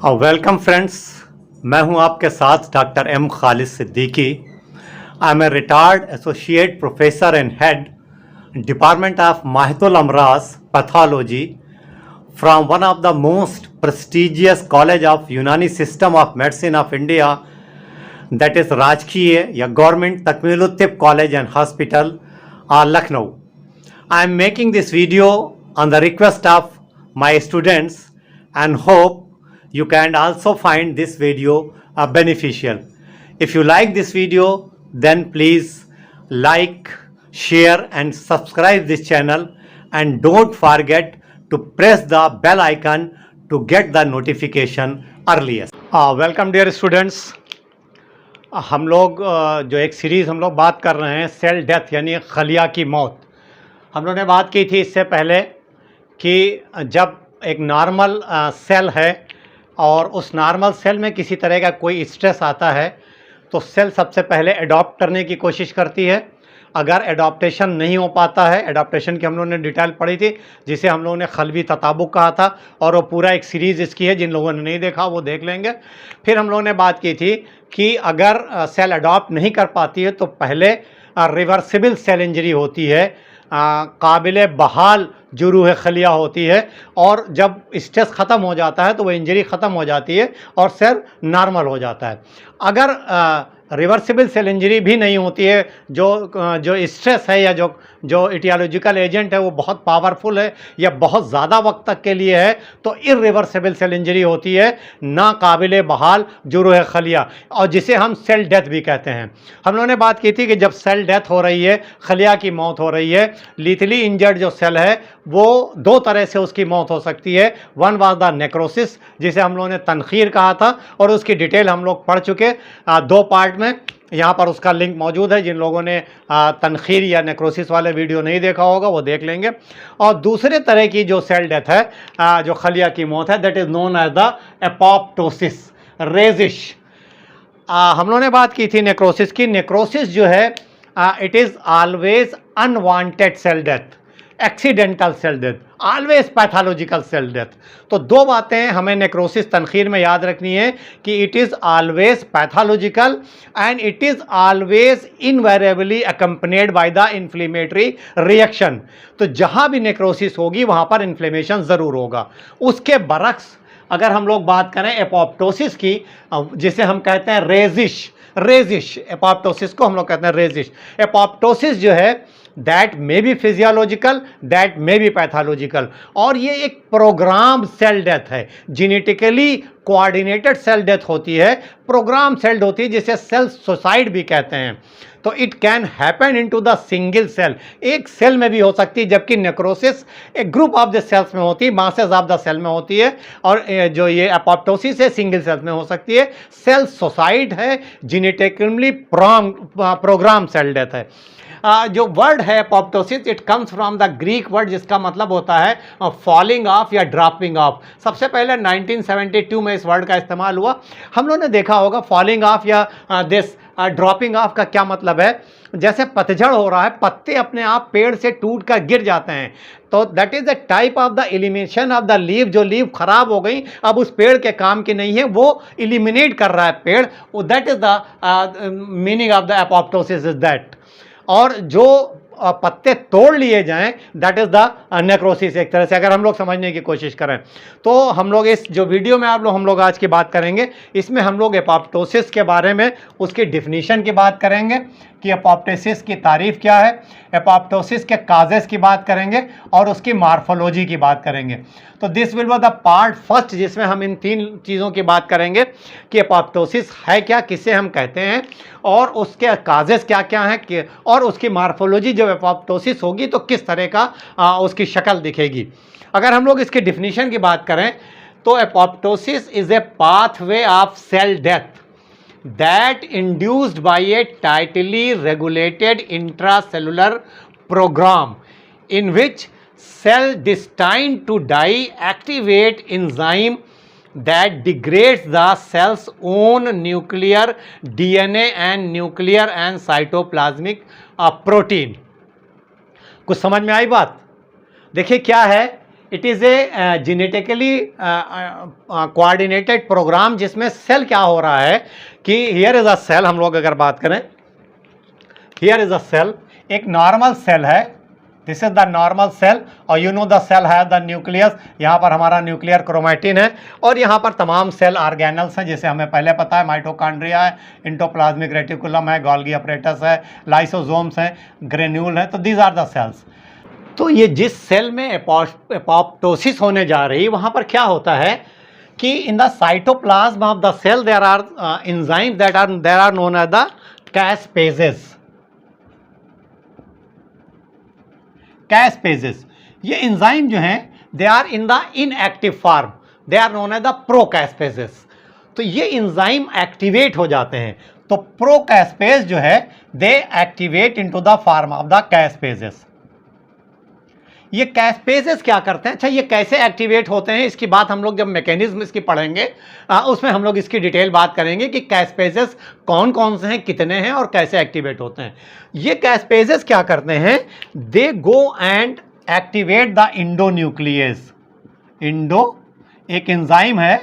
Welcome friends, मैं हूं आपके साथ doctor M Khalid Siddiqui. I am a retired associate professor and head department of माहितुल अमराज pathology from one of the most prestigious college of Unani system of medicine of India, that is Rajkiye या Government Takmilutib College and Hospital, Lucknow. I am making this video on the request of my students and hope you can also find this video beneficial. If you like this video, then please like, share and subscribe this channel, and don't forget to press the bell icon to get the notification earliest. Welcome dear students. हम लोग जो एक series हम लोग बात कर रहे हैं सेल डेथ यानी खलिया की मौत। हम लोगों ने बात की थी इससे पहले कि जब एक नॉर्मल सेल है और उस नॉर्मल सेल में किसी तरह का कोई स्ट्रेस आता है तो सेल सबसे पहले अडॉप्ट करने की कोशिश करती है। अगर एडॉप्टेशन नहीं हो पाता है, एडॉप्टेशन की हम लोगों ने डिटेल पढ़ी थी जिसे हम लोगों ने खलवी तताबुक कहा था, और वो पूरा एक सीरीज़ इसकी है, जिन लोगों ने नहीं देखा वो देख लेंगे। फिर हम लोगों ने बात की थी कि अगर सेल अडॉप्ट नहीं कर पाती है तो पहले रिवर्सिबल सेल इंजरी होती है, काबिल बहाल जुरूह खलिया होती है, और जब स्ट्रेस ख़त्म हो जाता है तो वो इंजरी ख़त्म हो जाती है और सेल नॉर्मल हो जाता है। अगर रिवर्सिबल सेल इंजरी भी नहीं होती है, जो स्ट्रेस है या जो इटियोलॉजिकल एजेंट है वो बहुत पावरफुल है या बहुत ज़्यादा वक्त तक के लिए है, तो इर्रिवर्सिबल सेल इंजरी होती है, ना काबिल बहाल जुरूह खलिया, और जिसे हम सेल डेथ भी कहते हैं। हम लोगों ने बात की थी कि जब सेल डेथ हो रही है, खलिया की मौत हो रही है, लीथली इंजर्ड जो सेल है वो दो तरह से उसकी मौत हो सकती है। वन वाज द नेक्रोसिस, जिसे हम लोगों ने तनखीर कहा था, और उसकी डिटेल हम लोग पढ़ चुके दो पार्ट में। यहाँ पर उसका लिंक मौजूद है, जिन लोगों ने तनखीर या नेक्रोसिस वाले वीडियो नहीं देखा होगा वो देख लेंगे। और दूसरे तरह की जो सेल डेथ है, जो खलिया की मौत है, that is known as the apoptosis, रेजिश। हम लोगों ने बात की थी नेक्रोसिस की। नेक्रोसिस जो है it is always unwanted cell death, accidental cell death, always pathological cell death. तो दो बातें हमें नेक्रोसिस तनखीर में याद रखनी है कि it is always pathological and it is always invariably accompanied by the inflammatory reaction. तो जहाँ भी नेक्रोसिस होगी वहाँ पर इन्फ्लेमेशन ज़रूर होगा। उसके बरक्स अगर हम लोग बात करें एपोप्टोसिस की, जिसे हम कहते हैं रेजिश, एपोप्टोसिस को हम लोग कहते हैं रेजिश। एपोप्टोसिस जो है that may be physiological, that may be pathological, और ये एक प्रोग्राम सेल डेथ है, जेनेटिकली कोऑर्डिनेटेड सेल डेथ होती है, प्रोग्राम सेल होती है, जिसे सेल सुसाइड भी कहते हैं। तो it can happen into the single cell, एक सेल में भी हो सकती है, जबकि नेक्रोसिस एक ग्रुप ऑफ द सेल्स में होती है, मासेस ऑफ द सेल में होती है, और जो ये एपोप्टोसिस है सिंगल सेल्स में हो सकती है। सेल सुसाइड है, जेनेटिकली प्रोग्राम सेल डेथ है। जो वर्ड है apoptosis, it comes from the Greek word जिसका मतलब होता है फॉलिंग ऑफ या ड्रॉपिंग ऑफ। सबसे पहले 1972 में इस वर्ड का इस्तेमाल हुआ। हम लोगों ने देखा होगा फॉलिंग ऑफ या दिस ड्रॉपिंग ऑफ का क्या मतलब है। जैसे पतझड़ हो रहा है, पत्ते अपने आप पेड़ से टूट कर गिर जाते हैं, तो that is the type of the elimination of the leave. जो लीव खराब हो गई, अब उस पेड़ के काम की नहीं है, वो एलिमिनेट कर रहा है पेड़, that is the meaning of the apoptosis is that. और जो पत्ते तोड़ लिए जाएं, दैट इज़ द नेक्रोसिस। एक तरह से अगर हम लोग समझने की कोशिश करें तो हम लोग इस जो वीडियो में हम लोग आज की बात करेंगे, इसमें हम लोग एपोप्टोसिस के बारे में, उसकी डिफिनीशन की बात करेंगे कि एपोप्टोसिस की तारीफ क्या है, एपोप्टोसिस के काजेस की बात करेंगे, और उसकी मार्फोलॉजी की बात करेंगे। तो this will be the part first, जिसमें हम इन तीन चीज़ों की बात करेंगे कि एपोप्टोसिस है क्या, किसे हम कहते हैं, और उसके काजेस क्या क्या हैं, और उसकी मार्फोलॉजी जब एपोप्टोसिस होगी तो किस तरह का उसकी शक्ल दिखेगी। अगर हम लोग इसकी डिफिनीशन की बात करें तो apoptosis is a pathway of cell death that induced by a tightly regulated intracellular program in which cell destined to die activate enzyme that degrades the cell's own nuclear DNA and nuclear and cytoplasmic protein। कुछ समझ में आई बात? देखिए क्या है, it is a genetically coordinated program, जिसमें cell क्या हो रहा है कि हियर इज़ अ सेल, हम लोग अगर बात करें, हियर इज़ अ सेल, एक नॉर्मल सेल है, this is the normal cell, और यू नो द सेल है द न्यूक्लियस, यहाँ पर हमारा न्यूक्लियर क्रोमैटिन है, और यहाँ पर तमाम सेल ऑर्गेनल्स हैं, जैसे हमें पहले पता है, माइटोकॉन्ड्रिया है, इंडोप्लाज्मिक रेटिकुलम है, गोल्गी अपरेटस है, लाइसोसोम्स हैं, ग्रेन्यूल है, तो दीज आर द सेल्स। तो ये जिस सेल में एपोप्टोसिस होने जा रही, वहाँ पर क्या होता है कि in the cytoplasm of the cell there are enzymes that are known as the caspases. Caspases, ये एंजाइम जो हैं they are in the inactive form, they are known as the procaspases. तो ये एंजाइम एक्टिवेट हो जाते हैं, तो procaspase जो है they activate into the form of the caspases. ये कैस्पेजेस क्या करते हैं, अच्छा ये कैसे एक्टिवेट होते हैं, इसकी बात हम लोग जब मैकेनिज्म इसकी पढ़ेंगे उसमें हम लोग इसकी डिटेल बात करेंगे कि कैस्पेजेस कौन कौन से हैं, कितने हैं और कैसे एक्टिवेट होते हैं। ये कैस्पेजेस क्या करते हैं, they go and activate the endonuclease. Endo एक एंजाइम है,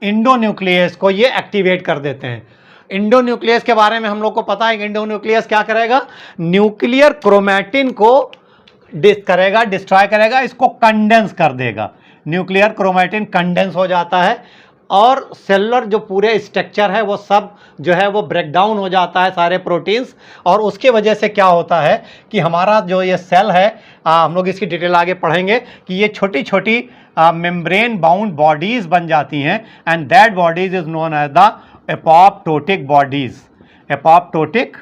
इंडोन्यूक्लियस को ये एक्टिवेट कर देते हैं। इंडोन्यूक्लियस के बारे में हम लोग को पता है कि इंडोन्यूक्लियस क्या करेगा, न्यूक्लियर क्रोमैटिन को डिस्ट्रॉय करेगा, इसको कंडेंस कर देगा, न्यूक्लियर क्रोमैटिन कंडेंस हो जाता है, और सेलुलर जो पूरे स्ट्रक्चर है वो सब जो है वो ब्रेक डाउन हो जाता है, सारे प्रोटीन्स, और उसके वजह से क्या होता है कि हमारा जो ये सेल है, हम लोग इसकी डिटेल आगे पढ़ेंगे कि ये छोटी छोटी मेम्ब्रेन बाउंड बॉडीज बन जाती हैं, and that bodies is known as the apoptotic bodies. Apoptotic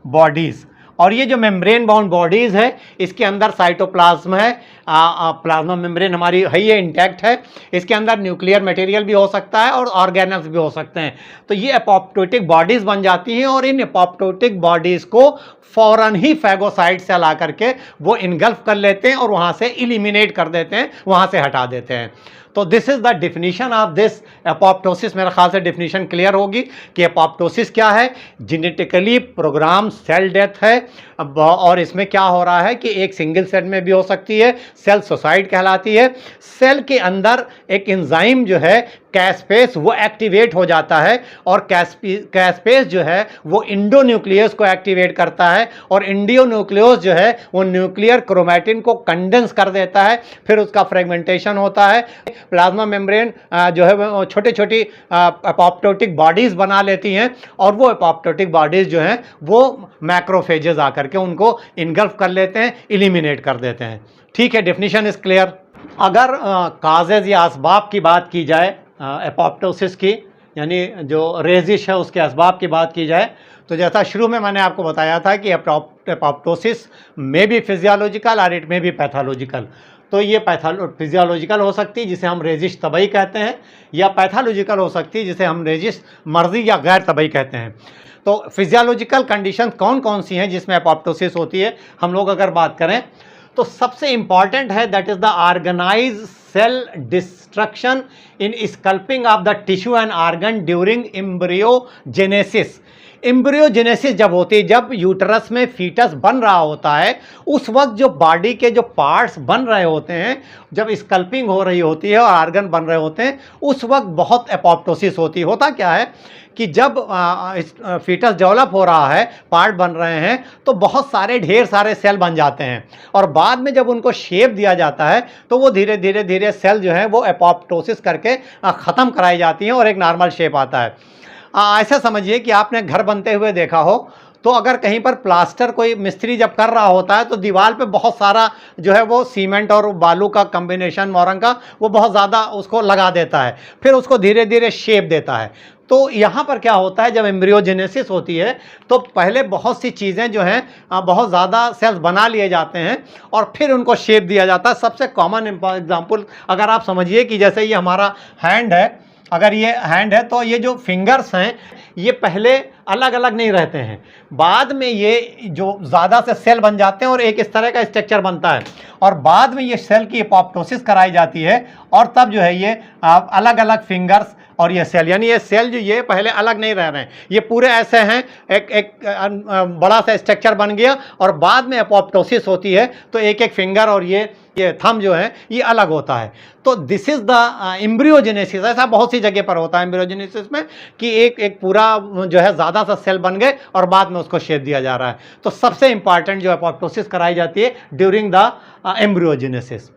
bodies, और ये जो मेम्ब्रेन बाउंड बॉडीज़ है इसके अंदर साइटोप्लाज्म है, प्लाज्मा मेम्ब्रेन हमारी है, ये इंटैक्ट है, इसके अंदर न्यूक्लियर मटेरियल भी हो सकता है और ऑर्गेनल्स भी हो सकते हैं। तो ये एपोप्टोटिक बॉडीज़ बन जाती हैं, और इन एपोप्टोटिक बॉडीज़ को फ़ौरन ही फैगोसाइट से ला करके वो इनगल्फ कर लेते हैं और वहाँ से इलिमिनेट कर देते हैं, वहाँ से हटा देते हैं। तो this is the definition of this apoptosis. मेरे ख्याल से डिफिनीशन क्लियर होगी कि एपोप्टोसिस क्या है, जेनेटिकली प्रोग्राम सेल डेथ है, और इसमें क्या हो रहा है कि एक सिंगल सेल में भी हो सकती है, सेल सुसाइड कहलाती है। सेल के अंदर एक एंजाइम जो है कैस्पेस वो एक्टिवेट हो जाता है, और कैस्पेस जो है वो इंडोन्यूक्लियस को एक्टिवेट करता है, और इंडोन्यूक्लियस जो है वो न्यूक्लियर क्रोमैटिन को कंडेंस कर देता है, फिर उसका फ्रेगमेंटेशन होता है, प्लाज्मा मेम्ब्रेन जो है वो छोटी छोटी एपोप्टोटिक बॉडीज़ बना लेती हैं, और वो एपोप्टोटिक बॉडीज़ जो हैं वो मैक्रोफेजेस आकर के उनको इनगल्फ कर लेते हैं, इलिमिनेट कर देते हैं। ठीक है, डेफिनेशन इज़ क्लियर। अगर काजेज़ या असबाब की बात की जाए एपोप्टोसिस की, यानी जो रेजिश है उसके असबाब की बात की जाए, तो जैसा शुरू में मैंने आपको बताया था कि एपोप्टोसिस में भी फिजियोलॉजिकल और इट में भी पैथोलॉजिकल। तो ये फिजियोलॉजिकल हो सकती है जिसे हम रेजिश तबई कहते हैं, या पैथोलॉजिकल हो सकती है जिसे हम रेजिश मर्जी या गैर तबई कहते हैं। तो फिजियोलॉजिकल कंडीशन कौन कौन सी हैं जिसमें एपोप्टोसिस होती है, हम लोग अगर बात करें तो सबसे इंपॉर्टेंट है that is the organize cell destruction in sculpting of the tissue and organ during embryogenesis. Embryogenesis जब होती है, जब यूटरस में फीटस बन रहा होता है, उस वक्त जो बॉडी के जो पार्ट्स बन रहे होते हैं, जब स्कल्पिंग हो रही होती है और ऑर्गन बन रहे होते हैं, उस वक्त बहुत एपोप्टोसिस होती है। होता क्या है कि जब फीटस डेवलप हो रहा है, पार्ट बन रहे हैं, तो बहुत सारे ढेर सारे सेल बन जाते हैं, और बाद में जब उनको शेप दिया जाता है तो वो धीरे धीरे धीरे सेल जो है वो एपोप्टोसिस करके ख़त्म कराई जाती हैं और एक नॉर्मल शेप आता है। ऐसा समझिए कि आपने घर बनते हुए देखा हो, तो अगर कहीं पर प्लास्टर कोई मिस्त्री जब कर रहा होता है तो दीवार पे बहुत सारा जो है वो सीमेंट और बालू का कम्बिनेशन मोरंग का वो बहुत ज़्यादा उसको लगा देता है, फिर उसको धीरे धीरे शेप देता है। तो यहाँ पर क्या होता है, जब एम्ब्रियोजेनेसिस होती है तो पहले बहुत सी चीज़ें जो हैं बहुत ज़्यादा सेल्स बना लिए जाते हैं और फिर उनको शेप दिया जाता है। सबसे कॉमन एग्जांपल अगर आप समझिए कि जैसे ये हमारा हैंड है, अगर ये हैंड है तो ये जो फिंगर्स हैं ये पहले अलग अलग नहीं रहते हैं, बाद में ये जो ज़्यादा से सेल बन जाते हैं और एक इस तरह का स्ट्रक्चर बनता है, और बाद में ये सेल की एपोप्टोसिस कराई जाती है, और तब जो है ये अलग अलग फिंगर्स और ये सेल, यानी ये सेल जो ये पहले अलग नहीं रह रहे हैं, ये पूरे ऐसे हैं, एक बड़ा सा स्ट्रक्चर बन गया और बाद में एपोप्टोसिस होती है तो एक एक फिंगर और ये थंब जो है ये अलग होता है। तो दिस इज द एम्ब्रियोजेनेसिस। ऐसा बहुत सी जगह पर होता है एम्ब्रियोजेनेसिस में कि एक पूरा जो है ज़्यादा सा सेल बन गए और बाद में उसको शेप दिया जा रहा है। तो सबसे इंपॉर्टेंट जो एपोप्टोसिस कराई जाती है ड्यूरिंग द एम्ब्रियोजेनेसिस।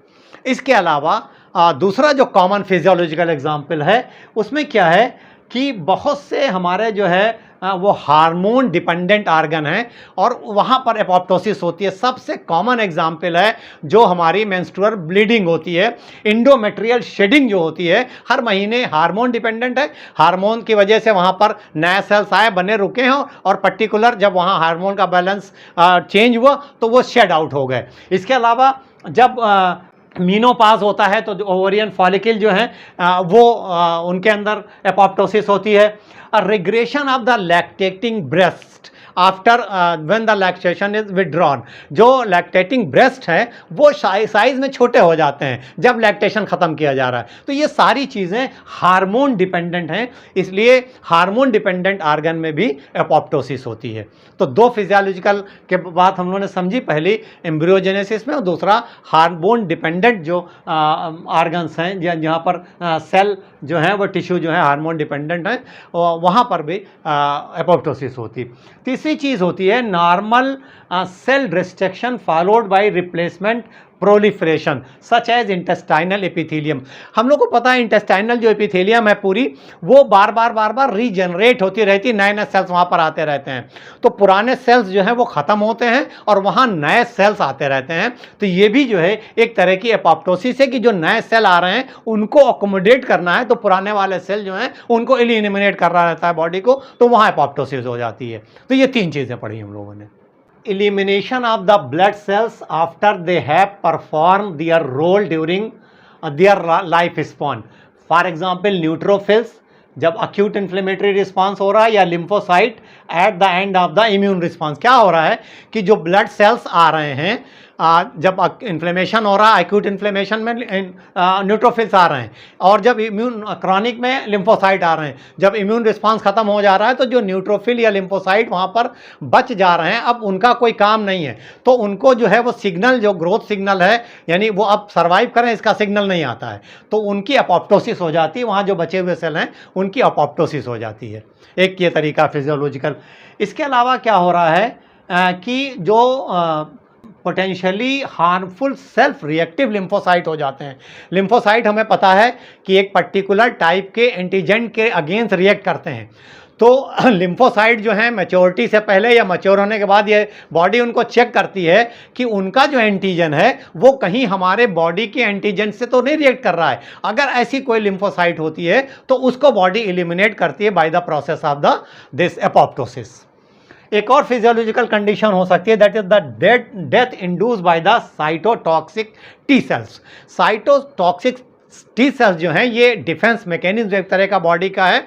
इसके अलावा दूसरा जो कॉमन फिजियोलॉजिकल एग्जाम्पल है उसमें क्या है कि बहुत से हमारे जो है वो हार्मोन डिपेंडेंट आर्गन हैं और वहाँ पर एपोप्टोसिस होती है। सबसे कॉमन एग्जाम्पल है जो हमारी मेंस्ट्रुअल ब्लीडिंग होती है, इंडोमेट्रियल शेडिंग जो होती है, हर महीने हार्मोन डिपेंडेंट है, हार्मोन की वजह से वहाँ पर नए सेल्स आए, बने रुके हों, और पर्टिकुलर जब वहाँ हार्मोन का बैलेंस चेंज हुआ तो वो शेड आउट हो गए। इसके अलावा जब मीनोपाज होता है तो जो ओवरियन फॉलिकल जो है वो उनके अंदर एपोप्टोसिस होती है। Regression of the lactating breast after when the lactation is withdrawn. जो लैक्टेटिंग ब्रेस्ट है वो साइज में छोटे हो जाते हैं जब लैक्टेशन ख़त्म किया जा रहा है। तो ये सारी चीज़ें हार्मोन डिपेंडेंट हैं, इसलिए हार्मोन डिपेंडेंट आर्गन में भी एपोप्टोसिस होती है। तो दो फिजियोलॉजिकल के बात हम लोगों ने समझी, पहली एम्ब्रियोजेनेसिस में और दूसरा हार्मोन डिपेंडेंट जो आर्गन्स हैं जहाँ पर सेल जो है वो टिश्यू जो है हार्मोन डिपेंडेंट है, वहाँ पर भी एपोप्टोसिस होती। तीसरी चीज़ होती है normal cell restriction followed by replacement proliferation such as intestinal epithelium. हम लोग को पता है इंटेस्टाइनल जो एपिथेलियम है पूरी वो बार बार रीजनरेट होती रहती है, नए नए सेल्स वहाँ पर आते रहते हैं। तो पुराने सेल्स जो हैं वो ख़त्म होते हैं और वहाँ नए सेल्स आते रहते हैं। तो ये भी जो है एक तरह की एपोप्टोसिस है कि जो नए सेल आ रहे हैं उनको अकोमोडेट करना है, तो पुराने वाले सेल जो हैं उनको एलिमिनेट करना रहता है बॉडी को, तो वहाँ एपोप्टोसिस हो जाती है। तो ये तीन चीज़ें पढ़ी हम लोगों ने। Elimination of the blood cells after they have performed their role during their lifespan. For example, neutrophils जब acute inflammatory response हो रहा है, या lymphocyte at the end of the immune response। क्या हो रहा है कि जो blood cells आ रहे हैं जब इन्फ्लेमेशन हो रहा है, एक्यूट इन्फ्लेमेशन में न्यूट्रोफिल्स आ रहे हैं, और जब इम्यून क्रॉनिक में लिम्फोसाइट आ रहे हैं। जब इम्यून रिस्पांस खत्म हो जा रहा है तो जो न्यूट्रोफिल या लिम्फोसाइट वहाँ पर बच जा रहे हैं, अब उनका कोई काम नहीं है, तो उनको जो है वो सिग्नल, जो ग्रोथ सिग्नल है, यानी वो अब सर्वाइव करें इसका सिग्नल नहीं आता है, तो उनकी एपोप्टोसिस हो जाती है। वहाँ जो बचे हुए सेल हैं उनकी एपोप्टोसिस हो जाती है। एक ये तरीका फिजियोलॉजिकल। इसके अलावा क्या हो रहा है कि जो potentially harmful self reactive lymphocyte हो जाते हैं। लिम्फोसाइट हमें पता है कि एक पर्टिकुलर टाइप के एंटीजन के अगेंस्ट रिएक्ट करते हैं। तो लिम्फोसाइट जो है मैच्योरिटी से पहले या मैच्योर होने के बाद ये बॉडी उनको चेक करती है कि उनका जो एंटीजन है वो कहीं हमारे बॉडी के एंटीजन से तो नहीं रिएक्ट कर रहा है। अगर ऐसी कोई लिम्फोसाइट होती है तो उसको बॉडी एलिमिनेट करती है bye the process of the this apoptosis. एक और फिजियोलॉजिकल कंडीशन हो सकती है, that is the death induce by the cytotoxic T cells. Cytotoxic T cells जो हैं ये डिफेंस मैकेनिज्म एक तरह का बॉडी का है,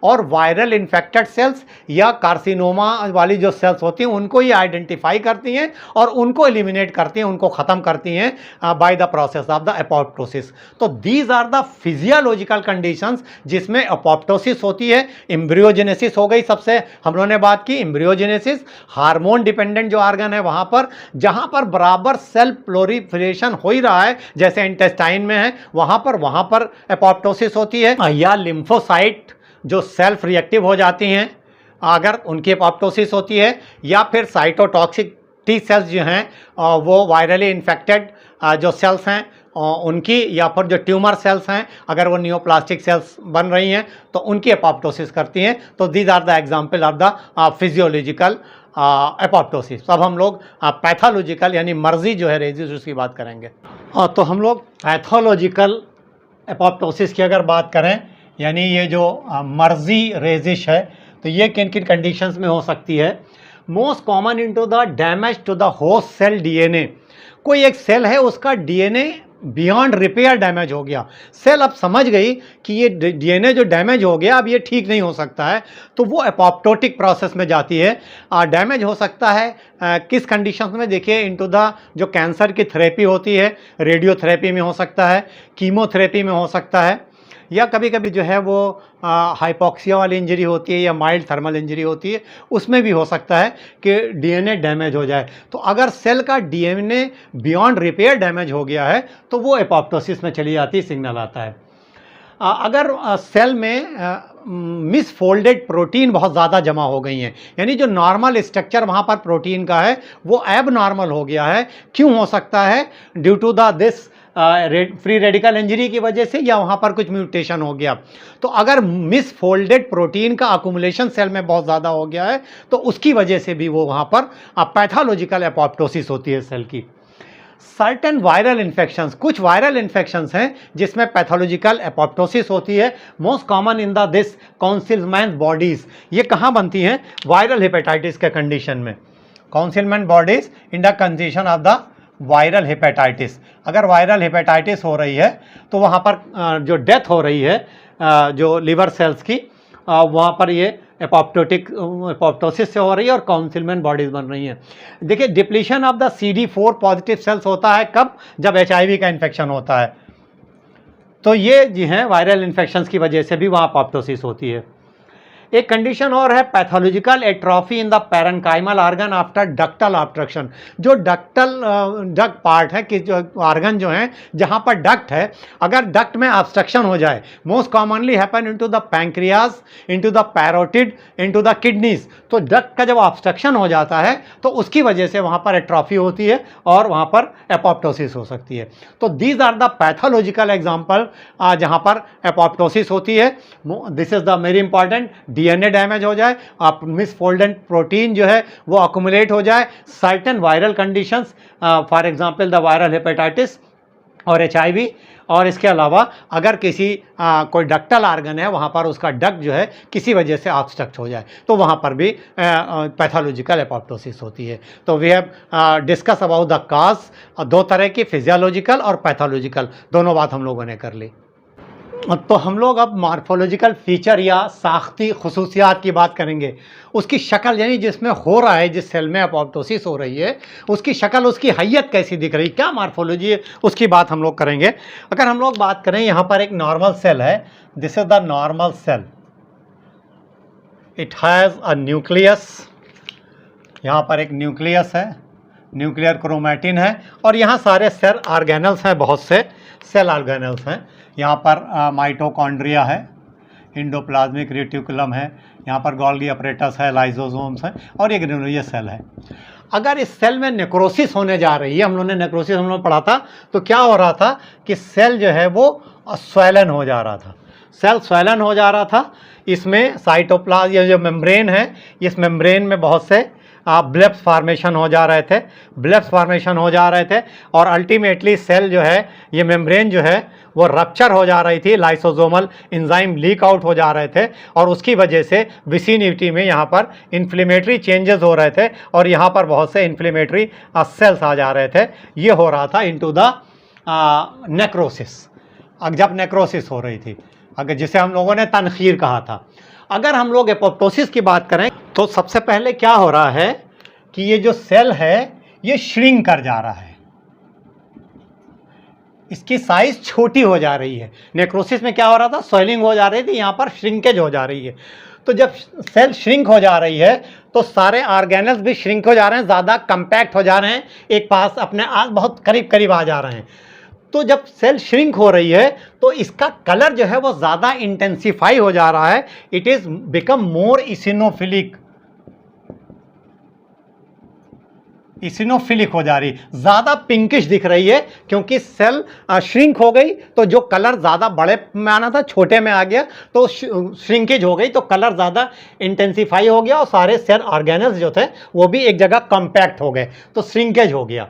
और वायरल इन्फेक्टेड सेल्स या कार्सिनोमा वाली जो सेल्स होती हैं उनको ये आइडेंटिफाई करती हैं और उनको एलिमिनेट करती हैं, उनको ख़त्म करती हैं by the process of the apoptosis. तो these are the physiological conditions जिसमें एपोप्टोसिस होती है। एम्ब्रियोजेनेसिस हो गई, सबसे हम लोगों ने बात की एम्ब्रियोजेनेसिस, हार्मोन डिपेंडेंट जो आर्गन है वहाँ पर, जहाँ पर बराबर सेल प्लोरिफरेशन हो ही रहा है जैसे इंटेस्टाइन में है, वहाँ पर एपोप्टोसिस होती है। या लिम्फोसाइट जो सेल्फ रिएक्टिव हो जाती हैं अगर उनकी एपोप्टोसिस होती है, या फिर साइटोटॉक्सिक टी सेल्स जो हैं वो वायरली इन्फेक्टेड जो सेल्स हैं उनकी, या फिर जो ट्यूमर सेल्स हैं अगर वो नियोप्लास्टिक सेल्स बन रही हैं तो उनकी एपोप्टोसिस करती हैं। तो these are the example of the physiological apoptosis. अब हम लोग पैथोलॉजिकल यानी मर्जी जो है रेजिस उसकी बात करेंगे। तो हम लोग पैथोलॉजिकल एपोप्टोसिस की अगर बात करें, यानी ये जो मर्जी रेजिश है, तो ये किन किन कंडीशंस में हो सकती है। Most common into the damage to the host cell DNA. कोई एक सेल है उसका डीएनए बियॉन्ड रिपेयर डैमेज हो गया, सेल अब समझ गई कि ये डीएनए जो डैमेज हो गया अब ये ठीक नहीं हो सकता है, तो वो एपोप्टोटिक प्रोसेस में जाती है। डैमेज हो सकता है किस कंडीशंस में, देखिए इनटू द जो कैंसर की थेरेपी होती है, रेडियोथेरेपी में हो सकता है, कीमोथेरेपी में हो सकता है, या कभी कभी जो है वो हाइपोक्सिया वाली इंजरी होती है या माइल्ड थर्मल इंजरी होती है, उसमें भी हो सकता है कि डीएनए डैमेज हो जाए। तो अगर सेल का डीएनए बियॉन्ड रिपेयर डैमेज हो गया है तो वो एपोप्टोसिस में चली जाती है, सिग्नल आता है। अगर सेल में मिसफोल्डेड प्रोटीन बहुत ज़्यादा जमा हो गई हैं, यानी जो नॉर्मल स्ट्रक्चर वहाँ पर प्रोटीन का है वो एब नॉर्मल हो गया है, क्यों हो सकता है? Due to the this free radical injury की वजह से, या वहाँ पर कुछ म्यूटेशन हो गया। तो अगर मिसफोल्डेड प्रोटीन का अकुमुलेशन सेल में बहुत ज़्यादा हो गया है तो उसकी वजह से भी वो वहाँ पर पैथोलॉजिकल एपोप्टोसिस होती है सेल की। सर्टेन वायरल इन्फेक्शंस, कुछ वायरल इन्फेक्शंस हैं जिसमें पैथोलॉजिकल एपोप्टोसिस होती है। Most common in the this Councilman bodies, ये कहाँ बनती हैं? वायरल हेपेटाइटिस के कंडीशन में। Councilman bodies in the condition of the viral hepatitis. अगर वायरल हेपेटाइटिस हो रही है तो वहाँ पर जो डेथ हो रही है जो लिवर सेल्स की, वहाँ पर ये एपोप्टोसिस से हो रही है और कॉन्सिलमेंट बॉडीज़ बन रही हैं। देखिए depletion of the CD4 positive cells होता है कब? जब HIV का इन्फेक्शन होता है। तो ये जी हैं वायरल इन्फेक्शंस की वजह से भी वहाँ एपोप्टोसिस होती है। एक कंडीशन और है pathological atrophy in the parenchymal organ after ductal obstruction. जो डक्ट पार्ट है कि जो ऑर्गन जो है जहाँ पर डक्ट है, अगर डक्ट में ऑब्स्ट्रक्शन हो जाए, most commonly happen into the pancreas, into the parotid, into the kidneys. तो डक्ट का जब ऑब्स्ट्रक्शन हो जाता है तो उसकी वजह से वहाँ पर एट्रोफी होती है और वहाँ पर एपोप्टोसिस हो सकती है। तो these are the pathological example जहाँ पर एपोप्टोसिस होती है। This is the very important. DNA damage हो जाए, आप मिसफोल्डेड प्रोटीन जो है वो अकुमुलेट हो जाए, certain viral conditions, for example the viral hepatitis और HIV, और इसके अलावा अगर किसी कोई डक्टल ऑर्गन है वहाँ पर उसका डक्ट जो है किसी वजह से ऑब्स्ट्रक्ट हो जाए तो वहाँ पर भी पैथोलॉजिकल एपोप्टोसिस होती है। तो we have discuss about the cause, दो तरह की, फिजियोलॉजिकल और पैथोलॉजिकल, दोनों बात हम लोगों ने कर ली। तो हम लोग अब मॉर्फोलॉजिकल फीचर या साख्ती खुसूसियात की बात करेंगे। उसकी शक्ल, यानी जिसमें हो रहा है, जिस सेल में एपोप्टोसिस हो रही है उसकी शक्ल, उसकी हैयत कैसी दिख रही, क्या मॉर्फोलॉजी है, उसकी बात हम लोग करेंगे। अगर हम लोग बात करें, यहाँ पर एक नॉर्मल सेल है, this is the normal cell. It has a nucleus, यहाँ पर एक न्यूक्लियस है, न्यूक्लियर क्रोमैटिन है, और यहाँ सारे सेल ऑर्गेनल्स हैं, बहुत से सेल ऑर्गेनल्स हैं। यहाँ पर माइटोकॉन्ड्रिया है, इंडोप्लाज्मिक रेटिकुलम है, यहाँ पर गोल्गी अपरेटस है, लाइसोसोम्स हैं, और ये ग्रेनुलोज सेल है। अगर इस सेल में नेक्रोसिस होने जा रही है, हम लोगों ने नेक्रोसिस हम लोग पढ़ा था, तो क्या हो रहा था कि सेल जो है वो स्वेलन हो जा रहा था, सेल स्वेलन हो जा रहा था। इसमें साइटोप्लाज्म, ये जो मेम्ब्रेन है, इस मेम्ब्रेन में बहुत से ब्लेब्स फॉर्मेशन हो जा रहे थे, ब्लेब्स फॉर्मेशन हो जा रहे थे, और अल्टीमेटली सेल जो है, ये मेम्ब्रेन जो है वो रप्चर हो जा रही थी, लाइसोसोमल एंजाइम लीक आउट हो जा रहे थे, और उसकी वजह से विसिनिटी में यहाँ पर इन्फ्लेमेटरी चेंजेस हो रहे थे, और यहाँ पर बहुत से इन्फ्लेमेटरी सेल्स आ जा रहे थे। ये हो रहा था इनटू द नेक्रोसिस, जब नेक्रोसिस हो रही थी, अगर जिसे हम लोगों ने तनखीर कहा था। अगर हम लोग एपोप्टोसिस की बात करें तो सबसे पहले क्या हो रहा है कि ये जो सेल है ये श्रिंक कर जा रहा है, इसकी साइज छोटी हो जा रही है। नेक्रोसिस में क्या हो रहा था, स्वेलिंग हो जा रही थी, यहाँ पर श्रिंकेज हो जा रही है। तो जब सेल श्रिंक हो जा रही है तो सारे ऑर्गेनल्स भी श्रिंक हो जा रहे हैं, ज़्यादा कंपैक्ट हो जा रहे हैं, एक पास अपने आस बहुत करीब करीब आ जा रहे हैं। तो जब सेल श्रिंक हो रही है तो इसका कलर जो है वो ज़्यादा इंटेंसिफाई हो जा रहा है, इट इज़ बिकम मोर इसिनोफिलिक, इसिनोफिलिक हो जा रही, ज़्यादा पिंकिश दिख रही है, क्योंकि सेल श्रिंक हो गई तो जो कलर ज़्यादा बड़े में आना था छोटे में आ गया, तो श्रिंकेज हो गई तो कलर ज़्यादा इंटेंसिफाई हो गया, और सारे सेल ऑर्गेनल्स जो थे वो भी एक जगह कॉम्पैक्ट हो गए, तो श्रिंकेज हो गया।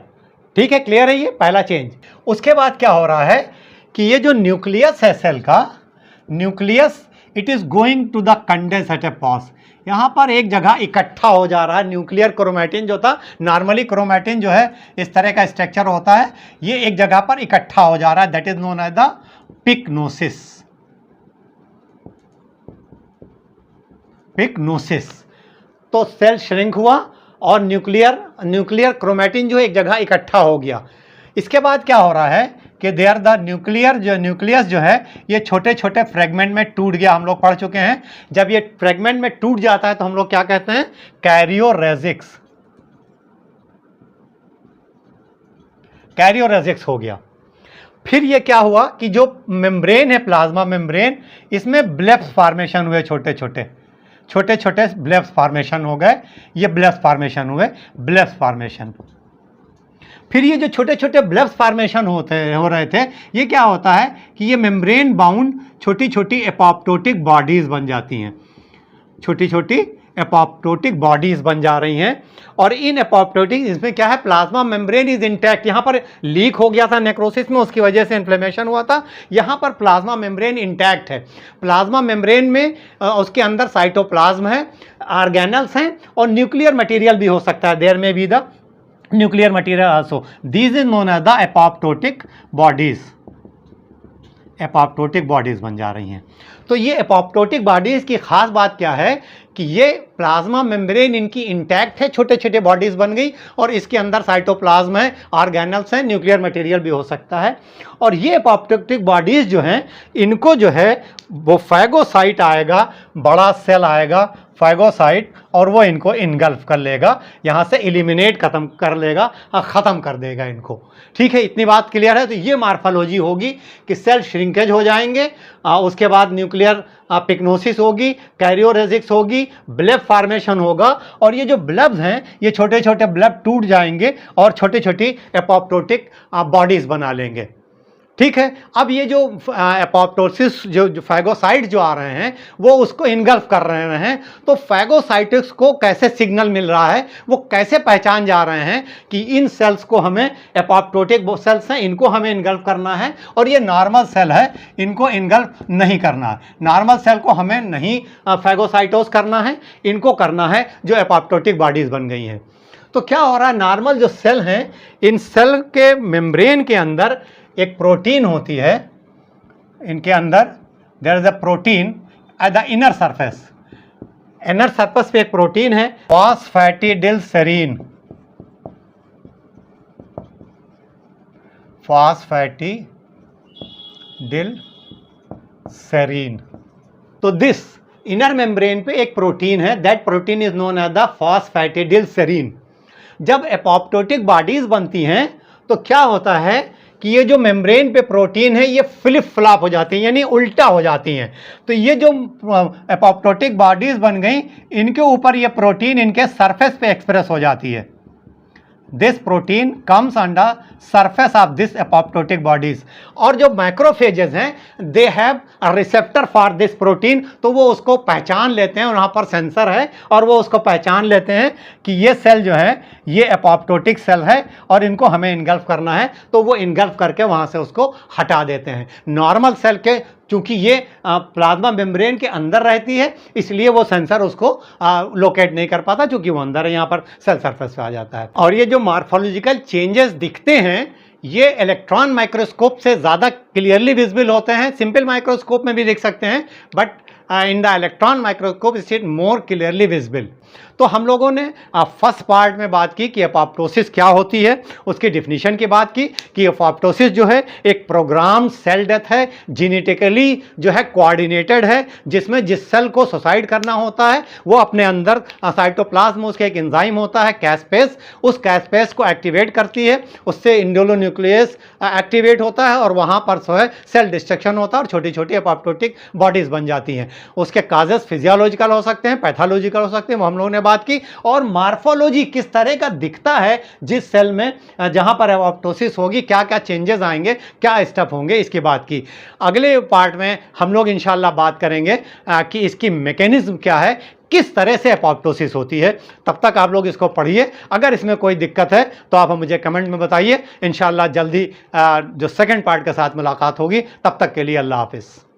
ठीक है, क्लियर है, ये पहला चेंज। उसके बाद क्या हो रहा है कि ये जो न्यूक्लियस है सेल का, nucleus it is going to the condense at a pause. यहाँ पर एक जगह इकट्ठा हो जा रहा है। न्यूक्लियर क्रोमैटिन जो था, नॉर्मली क्रोमैटिन जो है इस तरह का स्ट्रक्चर होता है, ये एक जगह पर इकट्ठा हो जा रहा है, that is known as the pyknosis. Pyknosis. तो सेल श्रिंक हुआ और न्यूक्लियर क्रोमैटिन जो एक जगह इकट्ठा हो गया। इसके बाद क्या हो रहा है कि देयर द न्यूक्लियस जो है ये छोटे छोटे फ्रेगमेंट में टूट गया। हम लोग पढ़ चुके हैं, जब ये फ्रेगमेंट में टूट जाता है तो हम लोग क्या कहते हैं, कैरियोरेजिक्स हो गया। फिर ये क्या हुआ कि जो मेम्ब्रेन है, प्लाज्मा मेम्ब्रेन, इसमें ब्लेब्स फॉर्मेशन हुए, छोटे छोटे ब्लेब्स फॉर्मेशन हो गए, ये ब्लेब्स फॉर्मेशन हुए, ब्लेब्स फॉर्मेशन। फिर ये जो छोटे छोटे ब्लेब्स फॉर्मेशन हो रहे थे, ये क्या होता है कि ये मेम्ब्रेन बाउंड छोटी छोटी एपोप्टोटिक बॉडीज़ बन जाती हैं, छोटी छोटी एपोप्टोटिक बॉडीज़ बन जा रही हैं। और इन एपोप्टोटिक, इसमें क्या है, प्लाज्मा मेम्ब्रेन इज इंटैक्ट। यहाँ पर लीक हो गया था नेक्रोसिस में, उसकी वजह से इन्फ्लेमेशन हुआ था। यहाँ पर प्लाज्मा मेम्ब्रेन इंटैक्ट है। प्लाज्मा मेम्ब्रेन में उसके अंदर साइटोप्लाज्म है, ऑर्गेनल्स हैं और न्यूक्लियर मटीरियल भी हो सकता है, there may be the nuclear material also. These is known as the apoptotic bodies. Apoptotic bodies बन जा रही हैं। तो ये एपोप्टोटिक बॉडीज़ की ख़ास बात क्या है कि ये प्लाज्मा मेम्ब्रेन इनकी इंटैक्ट है, छोटे छोटे बॉडीज़ बन गई और इसके अंदर साइटोप्लाज्म है, ऑर्गेनल्स हैं, न्यूक्लियर मटेरियल भी हो सकता है। और ये एपोप्टोटिक बॉडीज़ जो हैं, इनको जो है वो फैगोसाइट आएगा, बड़ा सेल आएगा फैगोसाइट, और वो इनको इनगल्फ कर लेगा, यहाँ से एलिमिनेट खत्म कर लेगा, ख़त्म कर देगा इनको। ठीक है, इतनी बात क्लियर है। तो ये मार्फोलॉजी होगी कि सेल श्रिंकेज हो जाएंगे, उसके बाद न्यूक्लियर पिकनोसिस होगी, कैरियोरेजिक्स होगी, ब्लेब फॉर्मेशन होगा, और ये जो ब्लेब्स हैं ये छोटे छोटे ब्लेब टूट जाएंगे और छोटी छोटी एपोप्टोटिक बॉडीज़ बना लेंगे। ठीक है, अब ये जो एपोप्टोसिस जो फैगोसाइट जो आ रहे हैं वो उसको इनगल्फ कर रहे हैं। तो फैगोसाइटिक्स को कैसे सिग्नल मिल रहा है, वो कैसे पहचान जा रहे हैं कि इन सेल्स को हमें, एपोप्टोटिक सेल्स हैं, इनको हमें इनगल्फ करना है, और ये नॉर्मल सेल है, इनको इनगल्फ नहीं करना है। नॉर्मल सेल को हमें नहीं फैगोसाइटोस करना है, इनको करना है जो एपोप्टोटिक बॉडीज़ बन गई हैं। तो क्या हो रहा है, नॉर्मल जो सेल हैं, इन सेल के मेम्ब्रेन के अंदर एक प्रोटीन होती है, इनके अंदर there is a protein at the inner surface. Inner surface पे एक प्रोटीन है, फॉस्फैटिडिलसेरीन। फॉस्फैटिडिलसेरीन। तो दिस इनर मेम्ब्रेन पे एक प्रोटीन है, that protein is known as the phosphatidylserine. जब एपोप्टोटिक बॉडीज बनती हैं तो क्या होता है कि ये जो मेम्ब्रेन पे प्रोटीन है ये फ्लिप फ्लॉप हो जाती हैं, यानी उल्टा हो जाती हैं। तो ये जो एपोप्टोटिक बॉडीज़ बन गई, इनके ऊपर ये प्रोटीन इनके सरफेस पे एक्सप्रेस हो जाती है। This protein comes under surface of this apoptotic bodies. और जो माइक्रोफेजेस हैं they have a receptor for this protein, तो वो उसको पहचान लेते हैं, वहाँ पर सेंसर है और वो उसको पहचान लेते हैं कि ये सेल जो है ये एपोप्टोटिक सेल है और इनको हमें इनगल्फ करना है, तो वो इनगल्फ करके वहाँ से उसको हटा देते हैं। नॉर्मल सेल के चूँकि ये प्लाज्मा मेम्ब्रेन के अंदर रहती है, इसलिए वो सेंसर उसको लोकेट नहीं कर पाता, चूँकि वो अंदर है, यहाँ पर सेल सरफेस पे आ जाता है। और ये जो मॉर्फोलॉजिकल चेंजेस दिखते हैं ये इलेक्ट्रॉन माइक्रोस्कोप से ज़्यादा क्लियरली विजिबल होते हैं। सिंपल माइक्रोस्कोप में भी देख सकते हैं, but in the electron microscope it more clearly visible. तो हम लोगों ने फर्स्ट पार्ट में बात की कि एपोप्टोसिस क्या होती है, उसकी डिफिनीशन की बात की कि एपोप्टोसिस जो है एक प्रोग्राम सेल डेथ है, जेनेटिकली जो है कोऑर्डिनेटेड है, जिसमें जिस सेल को सुसाइड करना होता है वो अपने अंदर साइटोप्लाज्म, उसका एक एंजाइम होता है कैस्पेस, उस कैस्पेस को एक्टिवेट करती है, उससे इंडोलोन्यूक्लियस एक्टिवेट होता है और वहाँ पर जो है सेल डिस्ट्रक्शन होता है और छोटी छोटी एपोप्टोटिक बॉडीज़ बन जाती हैं। उसके काजेस फिजियोलॉजिकल हो सकते हैं, पैथोलॉजिकल हो सकते हैं, वो हम लोगों ने बात की। और मार्फोलॉजी किस तरह का दिखता है जिस सेल में जहां पर एपोप्टोसिस होगी, क्या क्या चेंजेस आएंगे, क्या स्टेप होंगे, इसकी बात की। अगले पार्ट में हम लोग इंशाल्लाह बात करेंगे कि इसकी मैकेनिज्म क्या है, किस तरह से एपोप्टोसिस होती है। तब तक आप लोग इसको पढ़िए। अगर इसमें कोई दिक्कत है तो आप मुझे कमेंट में बताइए। इंशाल्लाह जल्दी जो सेकंड पार्ट के साथ मुलाकात होगी। तब तक के लिए अल्लाह हाफिज़।